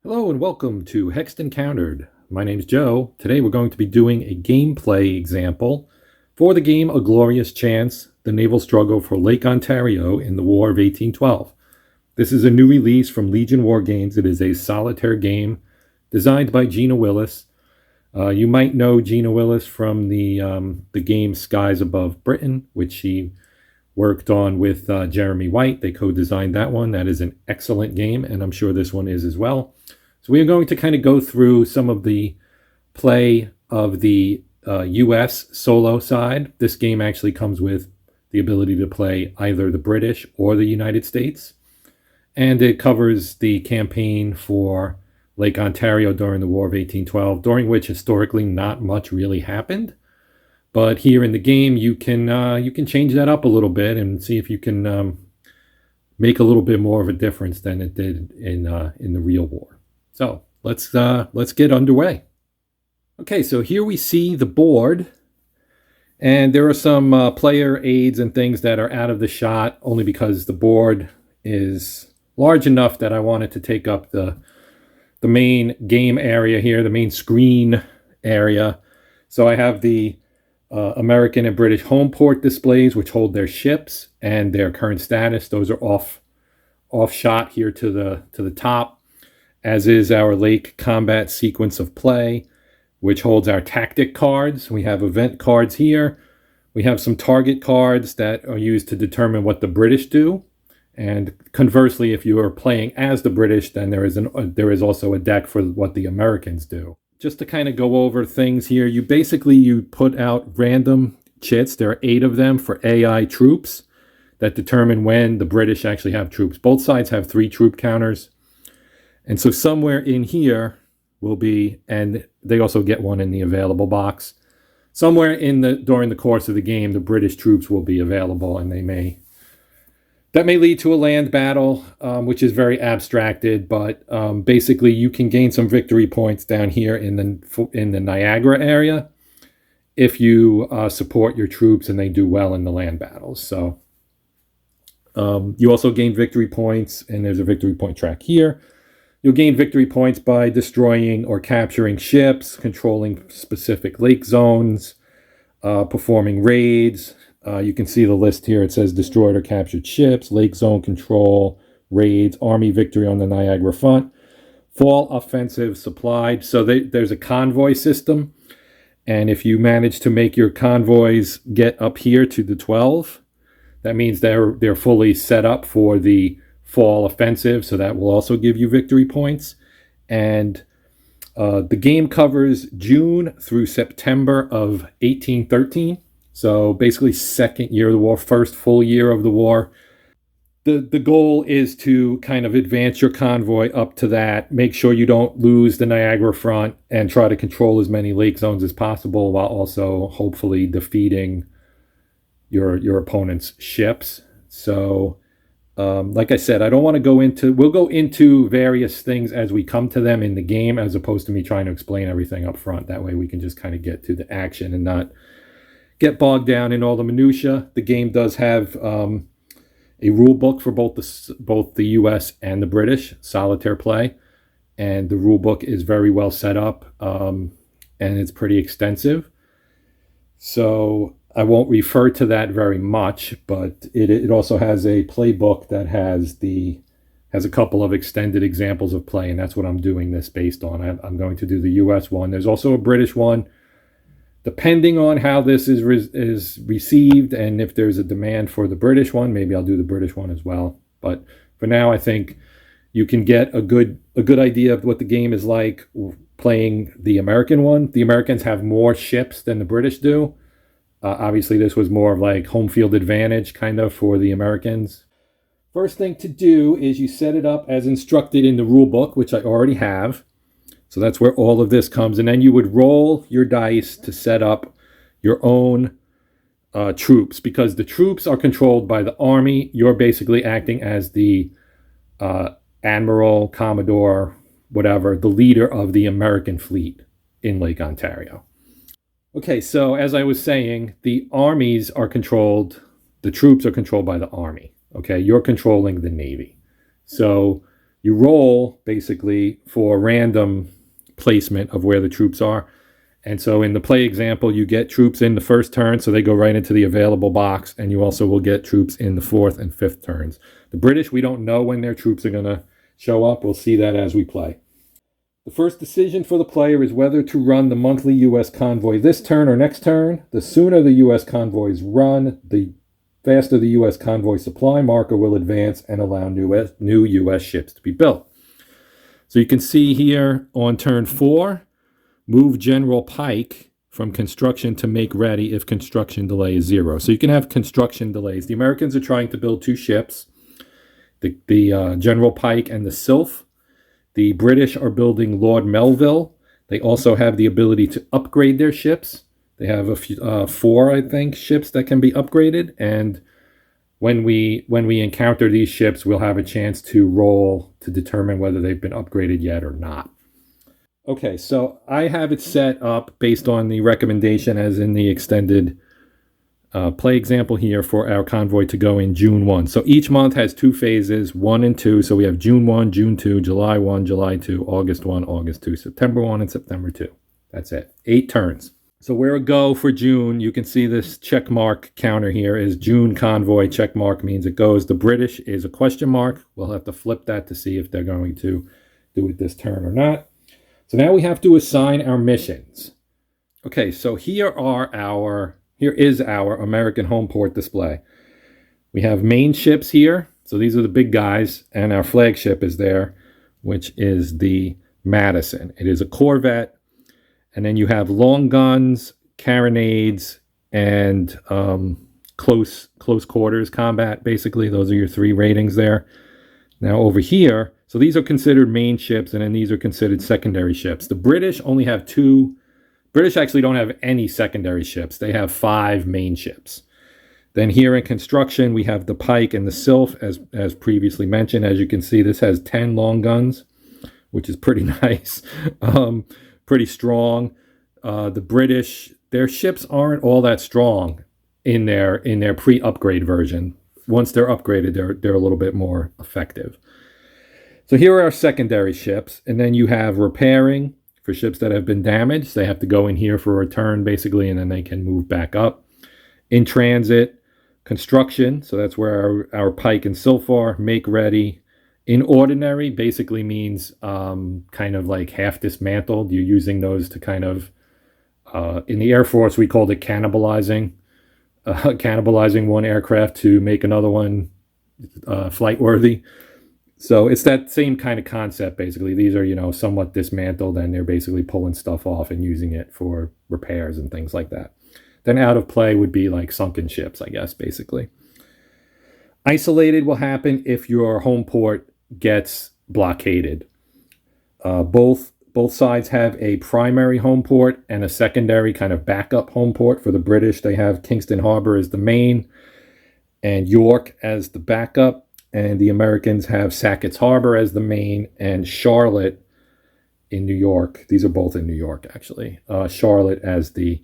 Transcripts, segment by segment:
Hello and welcome to Hexed Encountered. My name's Joe. Today we're going to be doing a gameplay example for the game A Glorious Chance, the naval struggle for Lake Ontario in the War of 1812. This is a new release from Legion Wargames. It is a solitaire game designed by Gina Willis. You might know Gina Willis from the game Skies Above Britain, which she worked on with Jeremy White. They co-designed that one. That is an excellent game, and I'm sure this one is as well. So we are going to kind of go through some of the play of the US solo side. This game actually comes with the ability to play either the British or the United States. And it covers the campaign for Lake Ontario during the War of 1812, during which historically not much really happened. But here in the game, you can change that up a little bit and see if you can make a little bit more of a difference than it did in the real war. So let's get underway. Okay, so here we see the board, and there are some player aids and things that are out of the shot only because the board is large enough that I wanted to take up the main game area here, the main screen area. So I have the American and British home port displays, which hold their ships and their current status. Those are off shot here to the top, as is our lake combat sequence of play, which holds our tactic cards. We have event cards here. We have some target cards that are used to determine what the British do. And conversely, if you are playing as the British, then there is also a deck for what the Americans do. Just to kind of go over things here, you put out random chits. There are 8 of them for AI troops that determine when the British actually have troops. Both sides have 3 troop counters. And so somewhere in here will be, and they also get one in the available box. Somewhere during the course of the game, the British troops will be available, and that may lead to a land battle, which is very abstracted, but basically you can gain some victory points down here in the Niagara area if you support your troops and they do well in the land battles. So you also gain victory points, and there's a victory point track here. You'll gain victory points by destroying or capturing ships, controlling specific lake zones, performing raids. You can see the list here. It says destroyed or captured ships, lake zone control, raids, army victory on the Niagara front, fall offensive supplied. So there's a convoy system. And if you manage to make your convoys get up here to the 12, that means they're fully set up for the fall offensive. So that will also give you victory points. And the game covers June through September of 1813. So basically second year of the war, first full year of the war. The goal is to kind of advance your convoy up to that, make sure you don't lose the Niagara front, and try to control as many lake zones as possible while also hopefully defeating your opponent's ships. So like I said, I don't want to we'll go into various things as we come to them in the game, as opposed to me trying to explain everything up front. That way we can just kind of get to the action and not get bogged down in all the minutia. The game does have a rule book for both the US and the British solitaire play, and the rule book is very well set up, and it's pretty extensive. So I won't refer to that very much, but it also has a playbook that has a couple of extended examples of play, and that's what I'm doing this based on. I'm going to do the US one. There's also a British one. Depending on how this is received, and if there's a demand for the British one, maybe I'll do the British one as well. But for now, I think you can get a good idea of what the game is like playing the American one. The Americans have more ships than the British do. Obviously, this was more of like home field advantage kind of for the Americans. First thing to do is you set it up as instructed in the rule book, which I already have. So that's where all of this comes. And then you would roll your dice to set up your own troops, because the troops are controlled by the army. You're basically acting as the admiral, commodore, whatever, the leader of the American fleet in Lake Ontario. Okay, so as I was saying, the troops are controlled by the army. Okay, you're controlling the Navy. So you roll basically for random placement of where the troops are. And so in the play example, you get troops in the first turn, so they go right into the available box, and you also will get troops in the fourth and fifth turns. The British, we don't know when their troops are going to show up. We'll see that as we play. The first decision for the player is whether to run the monthly U.S. convoy this turn or next turn. The sooner the U.S. convoy is run, the faster the U.S. convoy supply marker will advance and allow new U.S. ships to be built. So you can see here on turn 4, move General Pike from construction to make ready if construction delay is 0. So you can have construction delays. The Americans are trying to build 2 ships, the General Pike and the Sylph. The British are building Lord Melville. They also have the ability to upgrade their ships. They have a few, 4, I think, ships that can be upgraded. And when we encounter these ships, we'll have a chance to roll to determine whether they've been upgraded yet or not. Okay, so I have it set up based on the recommendation as in the extended play example here for our convoy to go in June 1. So each month has 2 phases, 1 and 2. So we have June 1, June 2, July 1, July 2, August 1, August 2, September 1, and September 2. That's it. 8 turns. So where a go for June, you can see this check mark counter here is June convoy. Check mark means it goes. The British is a question mark. We'll have to flip that to see if they're going to do it this turn or not. So now we have to assign our missions. Okay, so here is our American home port display. We have main ships here. So these are the big guys, and our flagship is there, which is the Madison. It is a corvette, and then you have long guns, carronades, and close quarters combat, basically. Those are your 3 ratings there. Now over here, so these are considered main ships, and then these are considered secondary ships. The British only have 2. British actually don't have any secondary ships. They have 5 main ships. Then here in construction, we have the Pike and the Sylph, as previously mentioned. As you can see, this has 10 long guns, which is pretty nice, pretty strong. The British, their ships aren't all that strong in their pre-upgrade version. Once they're upgraded, they're a little bit more effective. So here are our secondary ships, and then you have repairing for ships that have been damaged. They have to go in here for a return, basically, and then they can move back up. In transit, construction, so that's where our Pike and Sylph are. Make ready. In ordinary, basically means kind of like half dismantled. You're using those to kind of, in the Air Force, we called it cannibalizing. Cannibalizing one aircraft to make another one flight worthy. So it's that same kind of concept, basically. These are, somewhat dismantled, and they're basically pulling stuff off and using it for repairs and things like that. Then out of play would be like sunken ships, I guess, basically. Isolated will happen if your home port gets blockaded. Both sides have a primary home port and a secondary kind of backup home port. For the British, they have Kingston Harbor as the main and York as the backup. And the Americans have Sackett's Harbor as the main and Charlotte in New York. These are both in New York, actually. Charlotte as the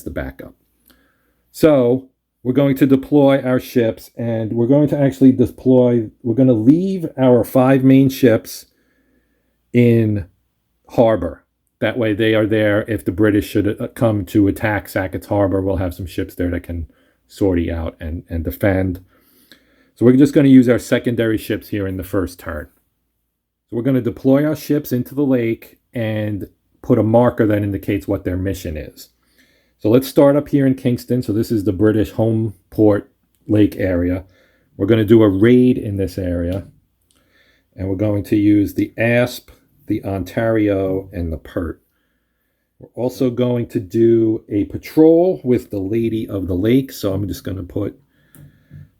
backup. So we're going to deploy our ships, and we're going to actually we're going to leave our 5 main ships in harbor. That way they are there if the British should come to attack Sackett's Harbor. We'll have some ships there that can sortie out and defend. So we're just going to use our secondary ships here in the first turn. So we're going to deploy our ships into the lake and put a marker that indicates what their mission is. So let's start up here in Kingston. So this is the British home port lake area. We're going to do a raid in this area. And we're going to use the Asp, the Ontario, and the Pert. We're also going to do a patrol with the Lady of the Lake. So I'm just going to put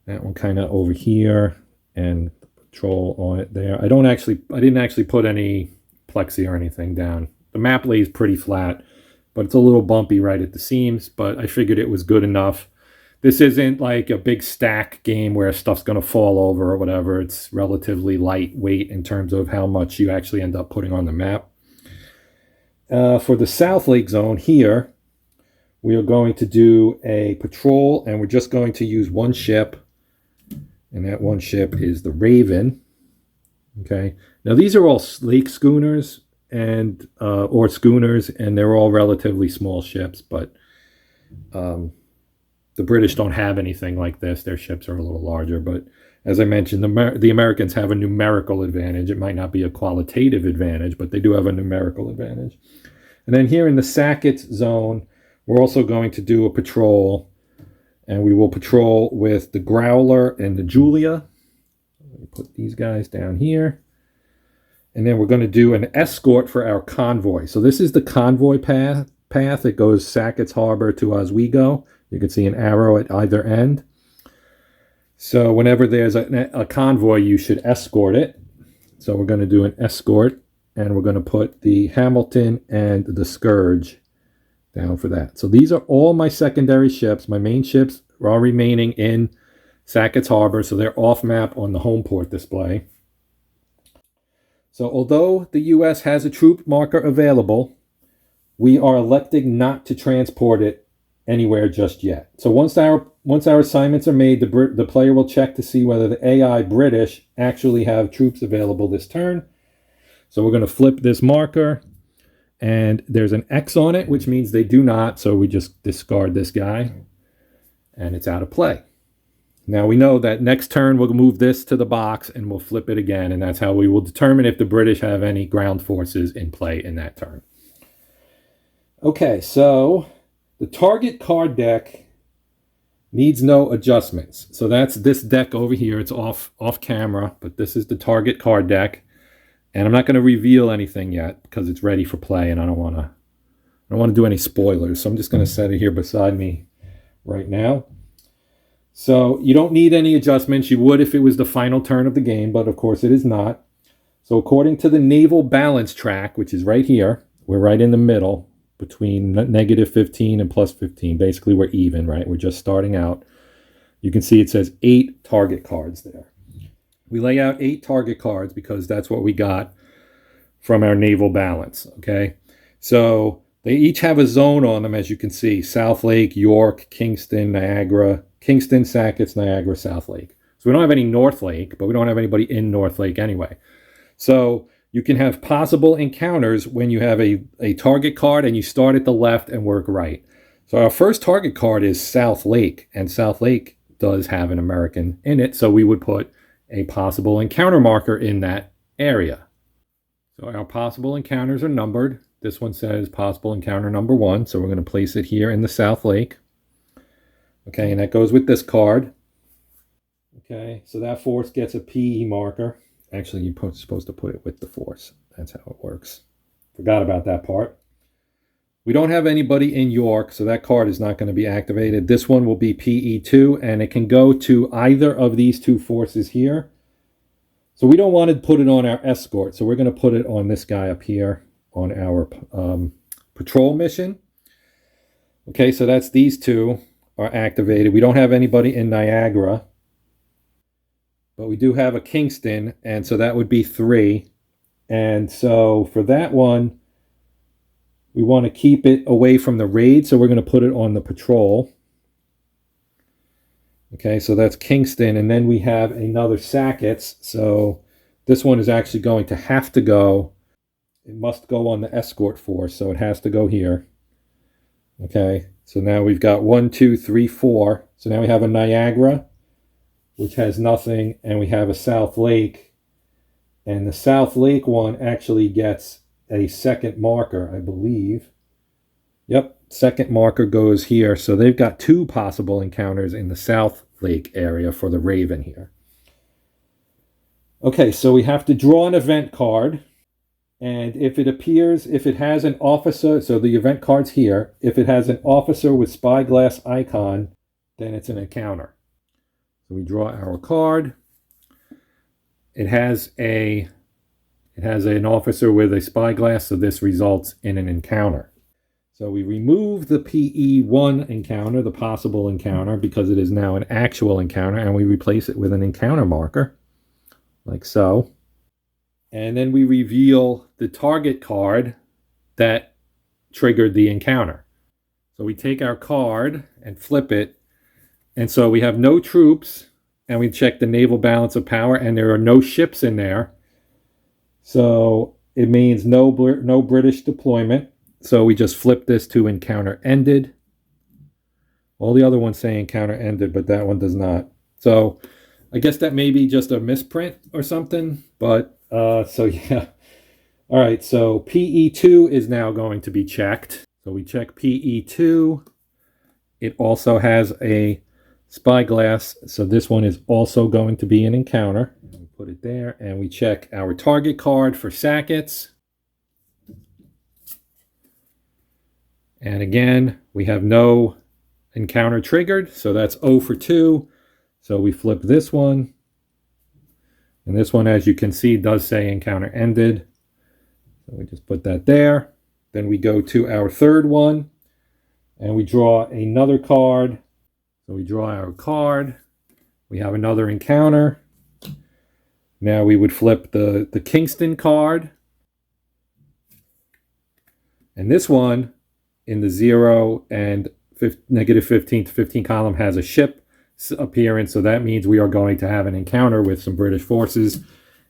that one kind of over here and patrol on it there. I didn't actually put any plexi or anything down. The map lays pretty flat, but it's a little bumpy right at the seams, but I figured it was good enough. This isn't like a big stack game where stuff's going to fall over or whatever. It's relatively lightweight in terms of how much you actually end up putting on the map. For the South Lake Zone here, we are going to do a patrol, and we're just going to use 1 ship. And that 1 ship is the Raven. Okay. Now these are all lake schooners and or schooners, and they're all relatively small ships, but the British don't have anything like this. Their ships are a little larger, but as I mentioned, the Americans have a numerical advantage. It might not be a qualitative advantage, but they do have a numerical advantage. And then here in the Sackett zone, we're also going to do a patrol, and we will patrol with the Growler and the Julia. Let me put these guys down here. And then we're going to do an escort for our convoy. So this is the convoy path. It goes Sackett's Harbor to Oswego. You can see an arrow at either end. So whenever there's a convoy, you should escort it. So we're going to do an escort, and we're going to put the Hamilton and the Scourge down for that. So these are all my secondary ships. My main ships are all remaining in Sackett's Harbor, so they're off map on the home port display. So although the U.S. has a troop marker available, we are electing not to transport it anywhere just yet. So once our assignments are made, the player will check to see whether the AI British actually have troops available this turn. So we're going to flip this marker, and there's an X on it, which means they do not. So we just discard this guy, and it's out of play. Now we know that next turn we'll move this to the box and we'll flip it again, and that's how we will determine if the British have any ground forces in play in that turn. Okay, so the target card deck needs no adjustments. So that's this deck over here. It's off camera, but this is the target card deck. And I'm not going to reveal anything yet because it's ready for play, and I don't want to do any spoilers. So I'm just going to set it here beside me right now. So you don't need any adjustments. You would if it was the final turn of the game, but of course it is not. So according to the naval balance track, which is right here, we're right in the middle between negative 15 and plus 15. Basically, we're even, right? We're just starting out. You can see it says 8 target cards there. We lay out 8 target cards because that's what we got from our naval balance, okay? So they each have a zone on them, as you can see. South Lake, York, Kingston, Niagara, Kingston, Sackett's, Niagara, South Lake. So we don't have any North Lake, but we don't have anybody in North Lake anyway. So you can have possible encounters when you have a target card and you start at the left and work right. So our first target card is South Lake, and South Lake does have an American in it, so we would put a possible encounter marker in that area. So our possible encounters are numbered. This one says possible encounter number 1, so we're going to place it here in the South Lake. Okay, and that goes with this card. Okay, so that force gets a PE marker. Actually, you're supposed to put it with the force. That's how it works. Forgot about that part. We don't have anybody in York, so that card is not going to be activated. This one will be PE2, and it can go to either of these 2 forces here. So we don't want to put it on our escort, so we're going to put it on this guy up here on our patrol mission. Okay, so that's these 2 are activated. We don't have anybody in Niagara, but we do have a Kingston, and so that would be 3. And so for that one, we want to keep it away from the raid, so we're going to put it on the patrol. Okay, so that's Kingston, and then we have another Sackett's. So this one is actually going to have to go. It must go on the escort force, so it has to go here. Okay, so now we've got 1, 2, 3, 4. So now we have a Niagara, which has nothing, and we have a South Lake. And the South Lake one actually gets a second marker, I believe. Yep, second marker goes here. So they've got 2 possible encounters in the South Lake area for the Raven here. Okay, so we have to draw an event card. And if it appears, if it has an officer, so the event card's here. If it has an officer with spyglass icon, then it's an encounter. So we draw our card. It has an officer with a spyglass, so this results in an encounter. So we remove the PE1 encounter, the possible encounter, because it is now an actual encounter, and we replace it with an encounter marker, like so. And then we reveal the target card that triggered the encounter. So we take our card and flip it, and so we have no troops, and we check the naval balance of power, and there are no ships in there. So it means no British deployment. So we just flip this to encounter ended. All the other ones say encounter ended, but that one does not. So I guess that may be just a misprint or something. But so yeah. All right, so PE2 is now going to be checked. So we check PE2. It also has a spyglass, so this one is also going to be an encounter. We put it there, and we check our target card for Sackets. And again, we have no encounter triggered, so that's 0 for 2. So we flip this one. And this one, as you can see, does say encounter ended. So we just put that there. Then we go to our third one, and we draw another card. So we draw our card. We have another encounter. Now we would flip the Kingston card. And this one, in the 0 and -15 to 15 column, has a ship appearance. So that means we are going to have an encounter with some British forces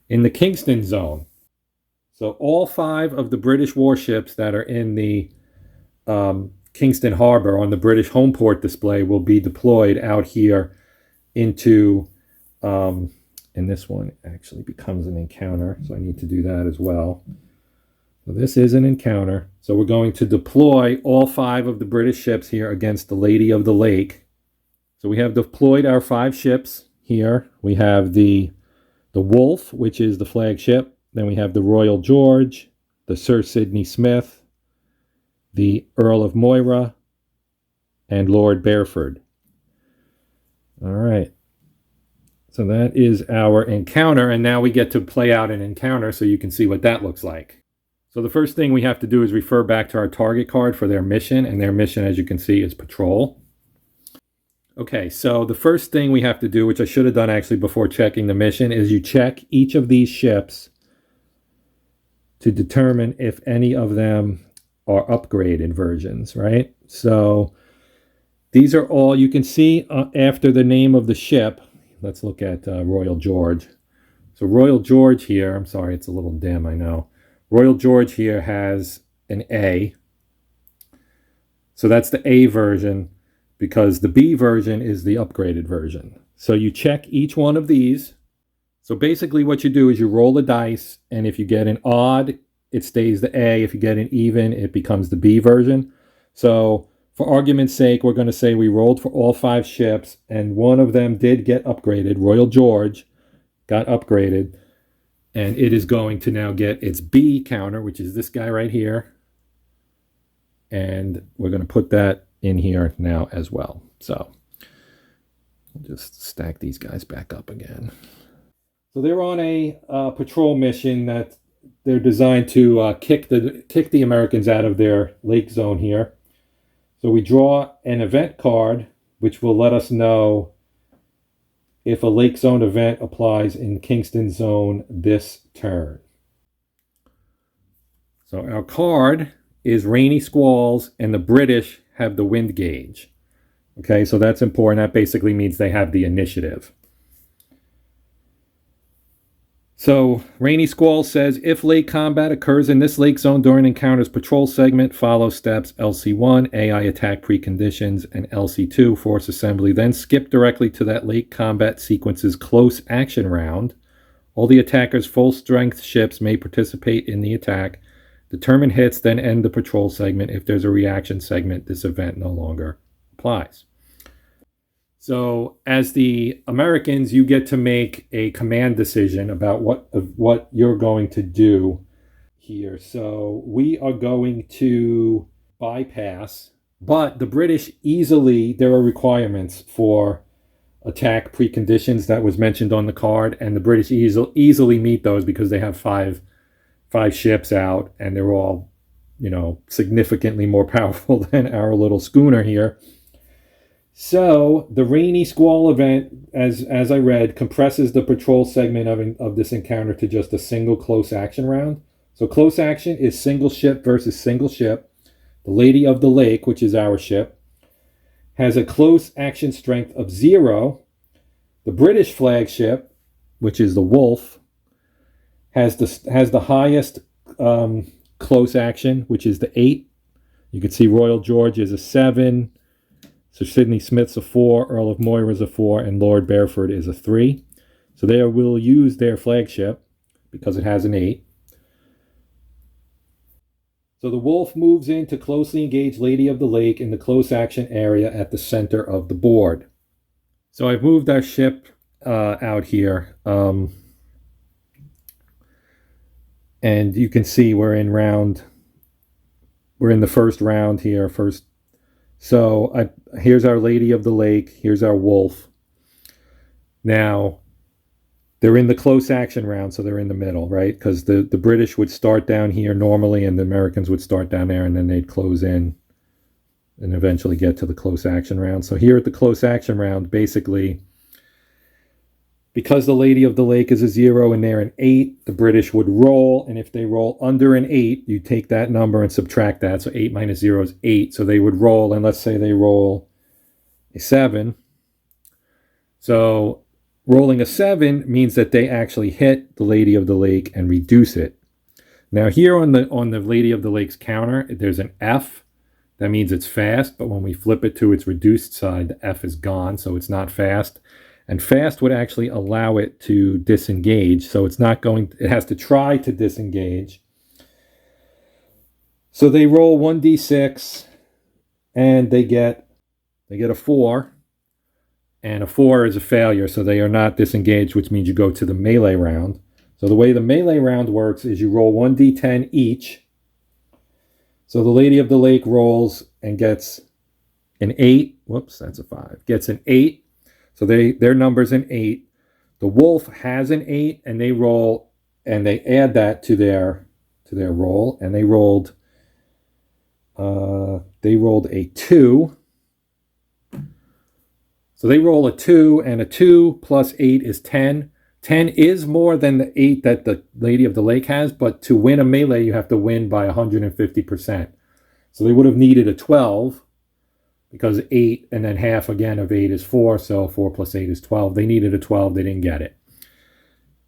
in the Kingston zone. So all 5 of the British warships that are in the Kingston Harbor on the British home port display will be deployed out here into, and this one actually becomes an encounter, so I need to do that as well. So this is an encounter. So we're going to deploy all 5 of the British ships here against the Lady of the Lake. So we have deployed our 5 ships here. We have the Wolf, which is the flagship. Then we have the Royal George, the Sir Sidney Smith, the Earl of Moira, and Lord Bearford. All right. So that is our encounter, and now we get to play out an encounter so you can see what that looks like. So the first thing we have to do is refer back to our target card for their mission, and their mission, as you can see, is patrol. Okay, so the first thing we have to do, which I should have done actually before checking the mission, is you check each of these ships to determine if any of them are upgraded versions, right? So these are all you can see after the name of the ship. Let's look at Royal George. So Royal George here, I'm sorry, it's a little dim, I know. Royal George here has an A. So that's the A version, because the B version is the upgraded version. So you check each one of these. So basically what you do is you roll the dice, and if you get an odd, it stays the A. If you get an even, it becomes the B version. So for argument's sake, we're going to say we rolled for all 5 ships, and one of them did get upgraded. Royal George got upgraded, and it is going to now get its B counter, which is this guy right here. And we're going to put that in here now as well. So we'll just stack these guys back up again. So they're on a patrol mission that they're designed to kick the Americans out of their lake zone here. So we draw an event card, which will let us know if a lake zone event applies in Kingston zone this turn. So our card is Rainy Squalls, and the British have the wind gauge. Okay, so that's important. That basically means they have the initiative. So Rainy Squall says, if lake combat occurs in this lake zone during encounter's patrol segment, follow steps LC1, AI attack preconditions, and LC2, force assembly. Then skip directly to that lake combat sequence's close action round. All the attacker's full strength ships may participate in the attack. Determine hits, then end the patrol segment. If there's a reaction segment, this event no longer applies. So as the Americans, you get to make a command decision about what you're going to do here. So we are going to bypass, but the British easily, there are requirements for attack preconditions that was mentioned on the card, and the British easily meet those because they have five ships out, and they're all, significantly more powerful than our little schooner here. So the Rainy Squall event, as I read, compresses the patrol segment of this encounter to just a single close action round. So close action is single ship versus single ship. The Lady of the Lake, which is our ship, has a close action strength of 0. The British flagship, which is the Wolf, has the highest close action, which is the 8. You can see Royal George is a 7. Sir Sidney Smith's a 4, Earl of Moira is a 4, and Lord Bearford is a 3. So they will use their flagship because it has an 8. So the wolf moves in to closely engage Lady of the Lake in the close action area at the center of the board. So I've moved our ship out here. And you can see we're in the first round here. So here's our Lady of the Lake. Here's our wolf. Now, they're in the close action round, so they're in the middle, right? Because the British would start down here normally, and the Americans would start down there, and then they'd close in and eventually get to the close action round. So here at the close action round, basically, because the Lady of the Lake is a 0 and they're an 8, the British would roll, and if they roll under an 8, you take that number and subtract that. So 8 minus 0 is 8. So they would roll, and let's say they roll a 7. So rolling a 7 means that they actually hit the Lady of the Lake and reduce it. Now here on the Lady of the Lake's counter, there's an F. That means it's fast, but when we flip it to its reduced side, the F is gone, so it's not fast. And fast would actually allow it to disengage, so it has to try to disengage. So they roll 1d6, and they get a 4. And a 4 is a failure, so they are not disengaged, which means you go to the melee round. So the way the melee round works is you roll 1d10 each. So the Lady of the Lake rolls and gets an 8. Whoops, that's a 5. Gets an 8. So their number's an 8. The wolf has an 8, and they roll, and they add that to their roll, and they rolled a 2. So they roll a 2, and a 2 plus 8 is 10. 10 is more than the 8 that the Lady of the Lake has, but to win a melee, you have to win by 150%. So they would have needed a 12, because 8 and then half again of 8 is 4, so 4 plus 8 is 12. They needed a 12, they didn't get it.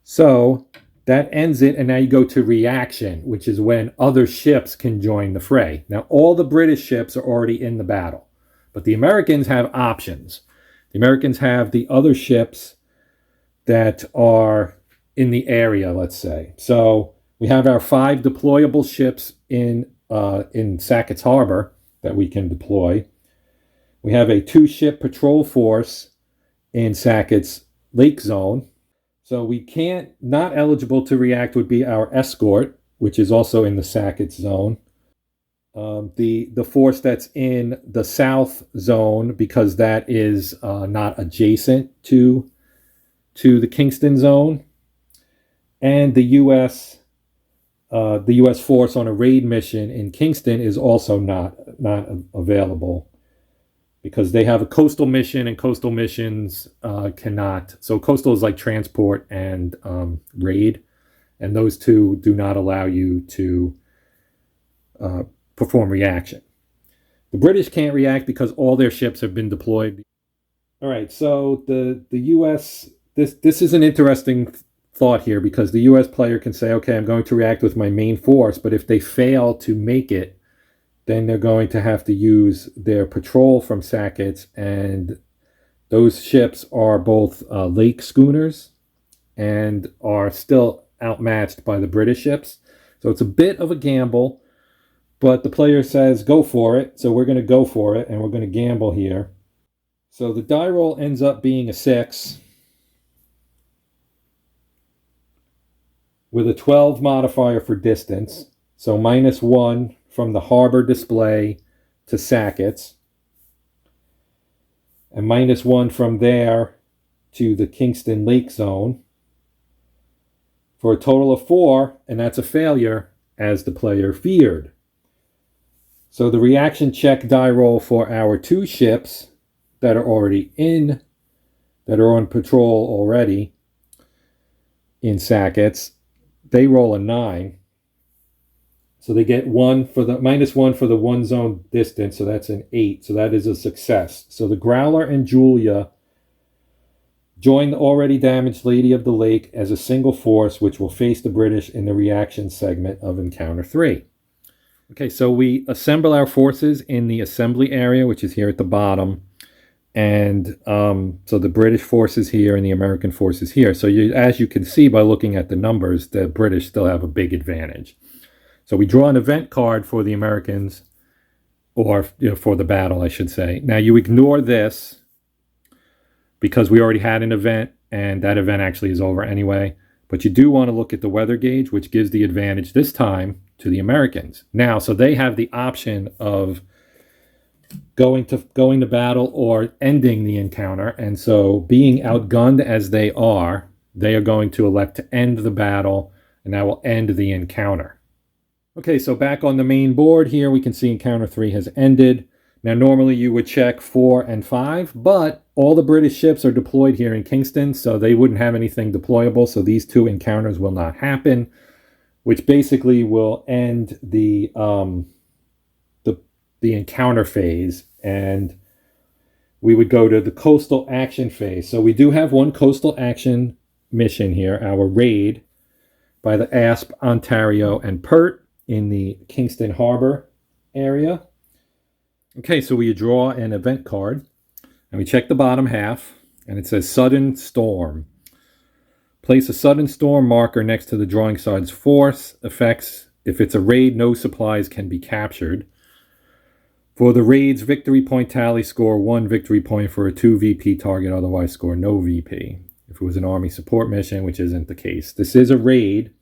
So that ends it, and now you go to reaction, which is when other ships can join the fray. Now all the British ships are already in the battle, but the Americans have options. The Americans have the other ships that are in the area, let's say. So we have our 5 deployable ships in Sackett's Harbor that we can deploy. We have a 2-ship patrol force in Sackett's Lake Zone. So we can't, not eligible to react would be our escort, which is also in the Sackett Zone. The force that's in the South Zone, because that is not adjacent to the Kingston Zone, and the U.S. force on a raid mission in Kingston is also not available, because they have a coastal mission, and coastal missions cannot. So coastal is like transport and raid, and those two do not allow you to perform reaction. The British can't react because all their ships have been deployed. All right, so the U.S. This is an interesting thought here, because the U.S. player can say, okay, I'm going to react with my main force, but if they fail to make it, then they're going to have to use their patrol from Sackett's, and those ships are both lake schooners and are still outmatched by the British ships. So it's a bit of a gamble, but the player says, go for it. So we're going to go for it, and we're going to gamble here. So the die roll ends up being a 6, with a 12 modifier for distance. So -1 from the harbor display to Sackett's, and -1 from there to the Kingston Lake Zone, for a total of 4, and that's a failure, as the player feared. So the reaction check die roll for our 2 ships that are already that are on patrol already in Sackett's, they roll a 9. So they get -1 for the 1 zone distance, so that's an 8. So that is a success. So the Growler and Julia Join the already damaged Lady of the Lake as a single force, which will face the British in the reaction segment of Encounter 3. Okay, so we assemble our forces in the assembly area, which is here at the bottom. And so the British forces here and the American forces here. So as you can see by looking at the numbers, the British still have a big advantage. So we draw an event card for the Americans, or for the battle, I should say. Now you ignore this because we already had an event, and that event actually is over anyway. But you do want to look at the weather gauge, which gives the advantage this time to the Americans. Now, so they have the option of going to battle or ending the encounter. And so being outgunned as they are going to elect to end the battle, and that will end the encounter. Okay, so back on the main board here, we can see Encounter 3 has ended. Now, normally you would check 4 and 5, but all the British ships are deployed here in Kingston, so they wouldn't have anything deployable, so these two encounters will not happen, which basically will end the encounter phase, and we would go to the coastal action phase. So we do have one coastal action mission here, our raid by the Asp, Ontario, and Perth in the Kingston Harbor area. Okay, so we draw an event card, and we check the bottom half, and it says Sudden Storm. Place a Sudden Storm marker next to the drawing side's force. Effects: if it's a raid, no supplies can be captured. For the raid's victory point tally, score 1 victory point for a 2 VP target, otherwise score no VP. If it was an army support mission, which isn't the case. This is a raid,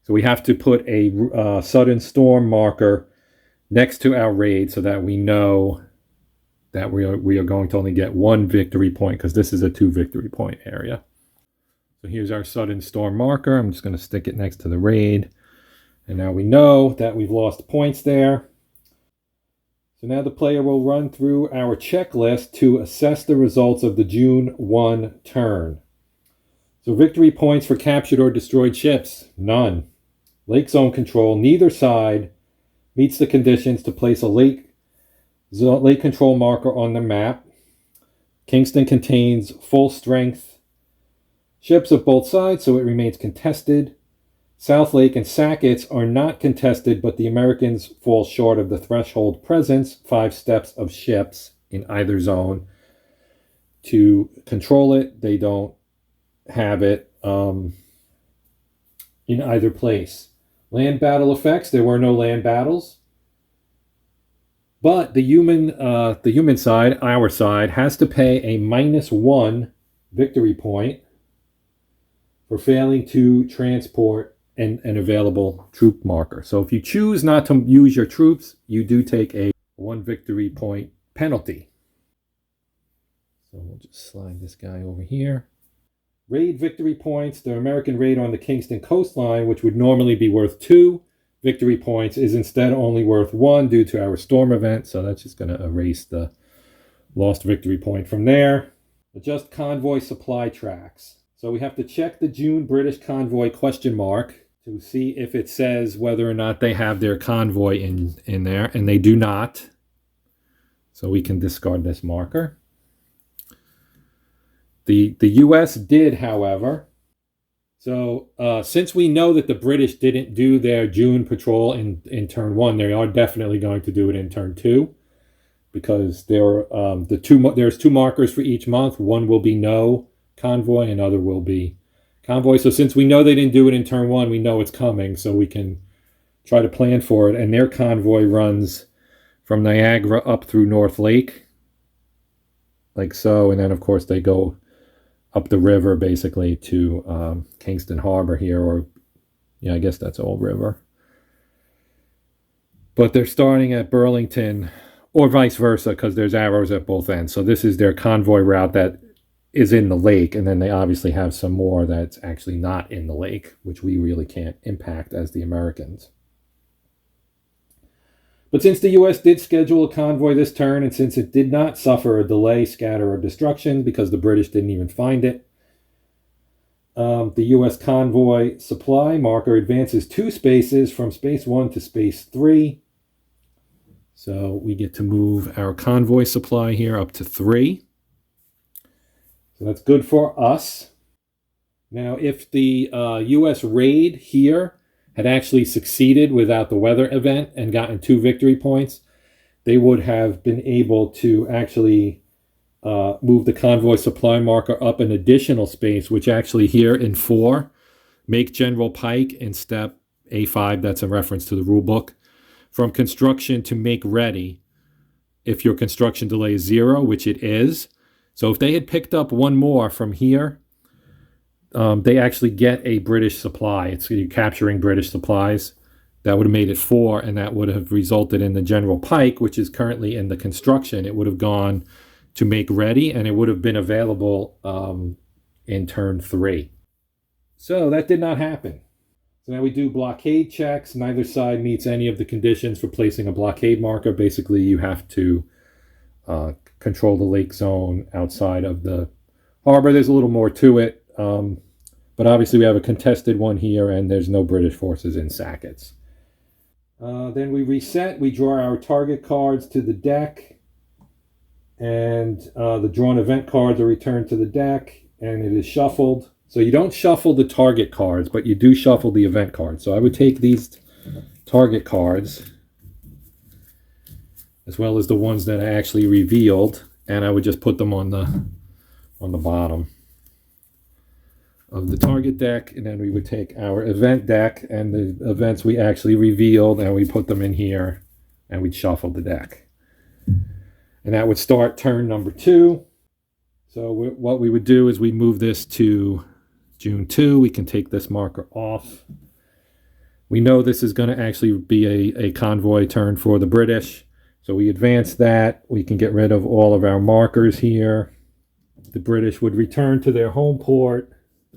so we have to put a Sudden Storm marker next to our raid so that we know that we are going to only get 1 victory point, because this is a 2 victory point area. So here's our Sudden Storm marker. I'm just going to stick it next to the raid. And now we know that we've lost points there. So now the player will run through our checklist to assess the results of the June 1 turn. So victory points for captured or destroyed ships, none. Lake zone control, neither side meets the conditions to place a lake control marker on the map. Kingston contains full strength ships of both sides, so it remains contested. South Lake and Sackets are not contested, but the Americans fall short of the threshold presence, 5 steps of ships in either zone. To control it, they don't have it in either place. Land battle effects, there were no land battles. But the human side, our side, has to pay a -1 victory point for failing to transport an available troop marker. So if you choose not to use your troops, you do take a 1 victory point penalty. So we'll just slide this guy over here. Raid victory points. The American raid on the Kingston coastline, which would normally be worth 2 victory points, is instead only worth 1 due to our storm event. So that's just going to erase the lost victory point from there. Adjust convoy supply tracks. So we have to check the June British convoy question mark to see if it says whether or not they have their convoy in there, and they do not. So we can discard this marker. The U.S. did, however. So since we know that the British didn't do their June patrol in turn 1, they are definitely going to do it in turn 2, because there's 2 markers for each month. One will be no convoy, another will be convoy. So since we know they didn't do it in turn 1, we know it's coming, so we can try to plan for it. And their convoy runs from Niagara up through North Lake, like so, and then of course they go up the river basically to Kingston Harbor here, or yeah, I guess that's Old River. But they're starting at Burlington, or vice versa, because there's arrows at both ends. So this is their convoy route that is in the lake, and then they obviously have some more that's actually not in the lake, which we really can't impact as the Americans. But since the U.S. did schedule a convoy this turn, and since it did not suffer a delay, scatter, or destruction, because the British didn't even find it, the U.S. convoy supply marker advances 2 spaces from space 1 to space 3. So we get to move our convoy supply here up to 3. So that's good for us. Now, if the U.S. raid here had actually succeeded without the weather event and gotten 2 victory points, they would have been able to actually move the convoy supply marker up an additional space, which actually here in 4, make General Pike in step A5, that's a reference to the rule book, from construction to make ready if your construction delay is 0, which it is. So if they had picked up 1 more from here, they actually get a British supply. It's you're capturing British supplies. That would have made it 4, and that would have resulted in the General Pike, which is currently in the construction. It would have gone to make ready, and it would have been available in turn 3. So that did not happen. So now we do blockade checks. Neither side meets any of the conditions for placing a blockade marker. Basically, you have to control the lake zone outside of the harbor. There's a little more to it, but obviously we have a contested one here, and there's no British forces in Sackets. Then we reset. We draw our target cards to the deck, and the drawn event cards are returned to the deck, and it is shuffled. So you don't shuffle the target cards, but you do shuffle the event cards. So I would take these target cards, as well as the ones that I actually revealed, and I would just put them on the bottom of the target deck, and then we would take our event deck and the events we actually revealed, and we put them in here, and we'd shuffle the deck. And that would start turn number 2. So what we would do is we move this to June 2. We can take this marker off. We know this is going to actually be a convoy turn for the British. So we advance that. We can get rid of all of our markers here. The British would return to their home port,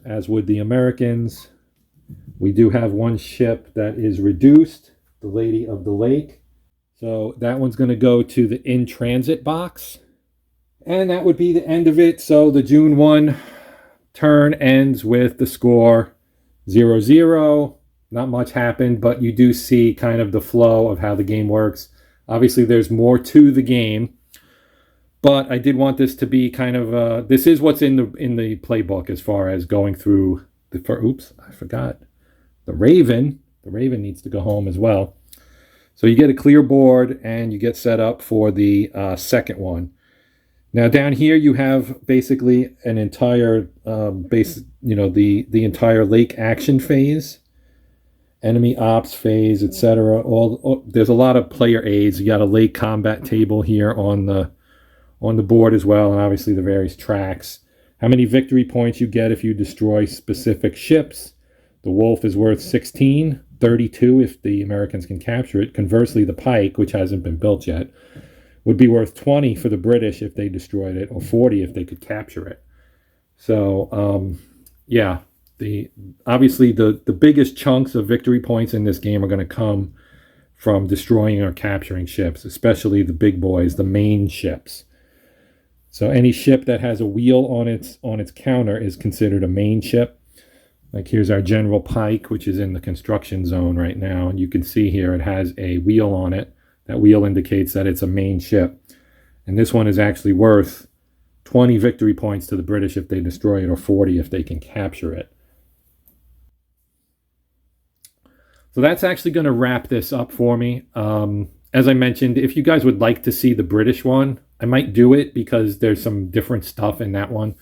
as would the Americans. We do have 1 ship that is reduced, the Lady of the Lake. So that one's going to go to the in-transit box. And that would be the end of it. So the June 1 turn ends with the score 0-0. Not much happened, but you do see kind of the flow of how the game works. Obviously, there's more to the game, but I did want this to be kind of this is what's in the playbook as far as going through oops, I forgot the Raven. The Raven needs to go home as well. So you get a clear board and you get set up for the second one. Now down here you have basically an entire the entire lake action phase, enemy ops phase, etc. There's a lot of player aids. You got a lake combat table here on the board as well, and obviously the various tracks. How many victory points you get if you destroy specific ships. The Wolf is worth 16, 32 if the Americans can capture it. Conversely, the Pike, which hasn't been built yet, would be worth 20 for the British if they destroyed it, or 40 if they could capture it. So, yeah, obviously the biggest chunks of victory points in this game are going to come from destroying or capturing ships, especially the big boys, the main ships. So any ship that has a wheel on its counter is considered a main ship. Like here's our General Pike, which is in the construction zone right now, and you can see here it has a wheel on it. That wheel indicates that it's a main ship. And this one is actually worth 20 victory points to the British if they destroy it, or 40 if they can capture it. So that's actually going to wrap this up for me. As I mentioned, if you guys would like to see the British one, I might do it because there's some different stuff in that one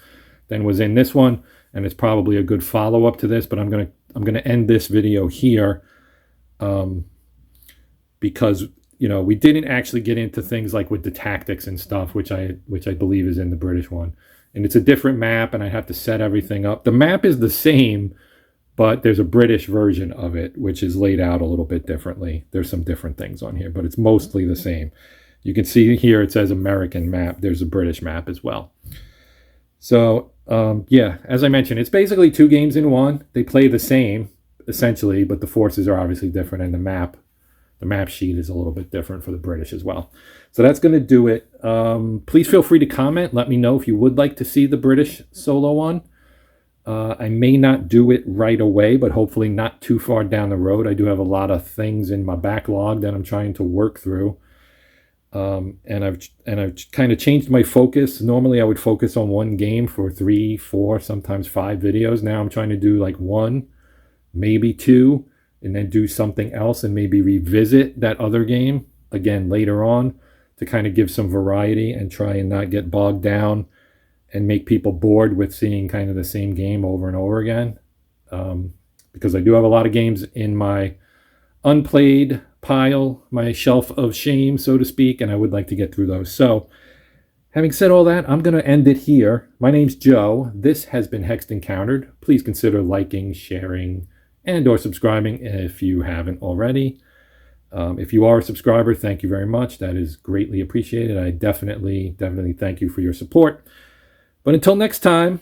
than was in this one, and it's probably a good follow-up to this, but I'm gonna end this video here because we didn't actually get into things like with the tactics and stuff, which I believe is in the British one. And it's a different map, and I have to set everything up. The map is the same, but there's a British version of it, which is laid out a little bit differently. There's some different things on here, but it's mostly the same. You can see here it says American map. There's a British map as well. So, yeah, as I mentioned, it's basically 2 games in one. They play the same, essentially, but the forces are obviously different, and the map sheet is a little bit different for the British as well. So that's going to do it. Please feel free to comment. Let me know if you would like to see the British solo one. I may not do it right away, but hopefully not too far down the road. I do have a lot of things in my backlog that I'm trying to work through. And I've kind of changed my focus. Normally I would focus on one game for 3, 4, sometimes 5 videos. Now I'm trying to do like 1, maybe 2, and then do something else and maybe revisit that other game again later on to kind of give some variety and try and not get bogged down and make people bored with seeing kind of the same game over and over again. Because I do have a lot of games in my unplayed pile, my shelf of shame, so to speak, and I would like to get through those. So, having said all that, I'm going to end it here. My name's Joe. This has been Hexed Encountered. Please consider liking, sharing, and or subscribing if you haven't already. If you are a subscriber, thank you very much. That is greatly appreciated. I definitely thank you for your support. But until next time,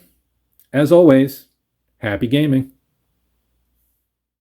as always, happy gaming.